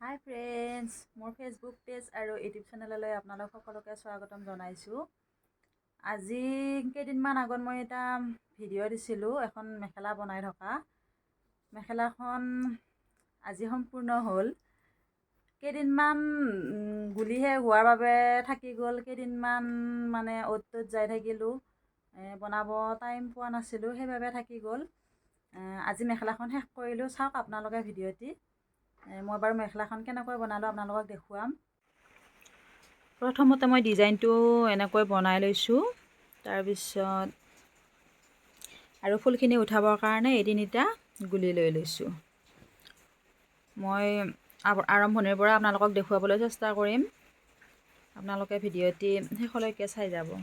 হাই friends, মোৰ Facebook page আৰু YouTube চেনেললৈ আপোনালোক সকলোকে স্বাগতম জনাইছোঁ। আজি কেইদিনমান আগত মই এটা ভিডিঅ' দিছিলোঁ এখন মেখেলা বনাই থকা। মেখেলাখন আজি সম্পূৰ্ণ হ'ল। কেইদিনমান গুলিহে হোৱাৰ বাবে থাকি গ'ল, কেইদিনমান মানে অ'ত ত'ত যাই থাকিলোঁ, বনাব টাইম পোৱা নাছিলোঁ, সেইবাবে থাকি গ'ল। আজি মেখেলাখন শেষ কৰিলোঁ। চাওক আপোনালোকে ভিডিঅ'টি। মই বাৰু মেখেলাখন কেনেকৈ বনালোঁ আপোনালোকক দেখুৱাম। প্ৰথমতে মই ডিজাইনটো এনেকৈ বনাই লৈছোঁ। তাৰপিছত আৰু ফুলখিনি উঠাবৰ কাৰণে এই তিনিটা গুলি লৈ লৈছোঁ। মই আৰম্ভণিৰ পৰা আপোনালোকক দেখুৱাবলৈ চেষ্টা কৰিম। আপোনালোকে ভিডিঅ'টি শেষলৈকে চাই যাব।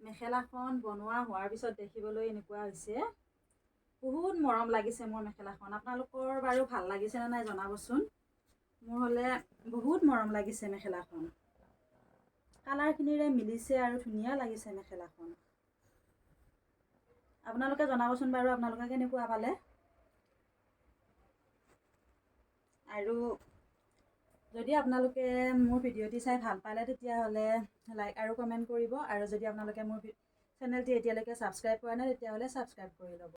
মেখেলাখন বনোৱা হোৱাৰ পিছত দেখিবলৈ এনেকুৱা হৈছে। বহুত মৰম লাগিছে মোৰ মেখেলাখন। আপোনালোকৰ বাৰু ভাল লাগিছেনে নাই জনাবচোন। মোৰ হ'লে বহুত মৰম লাগিছে মেখেলাখন। কালাৰখিনিৰে মিলিছে আৰু ধুনীয়া লাগিছে মেখেলাখন। আপোনালোকে জনাবচোন বাৰু আপোনালোকে কেনেকুৱা পালে। আৰু যদি আপোনালোকে মোৰ ভিডিঅ'টি চাই ভাল পালে তেতিয়াহ'লে লাইক আৰু কমেণ্ট কৰিব। আৰু যদি আপোনালোকে মোৰ চেনেলটি এতিয়ালৈকে ছাবস্ক্ৰাইব কৰা নাই তেতিয়াহ'লে ছাবস্ক্ৰাইব কৰি ল'ব।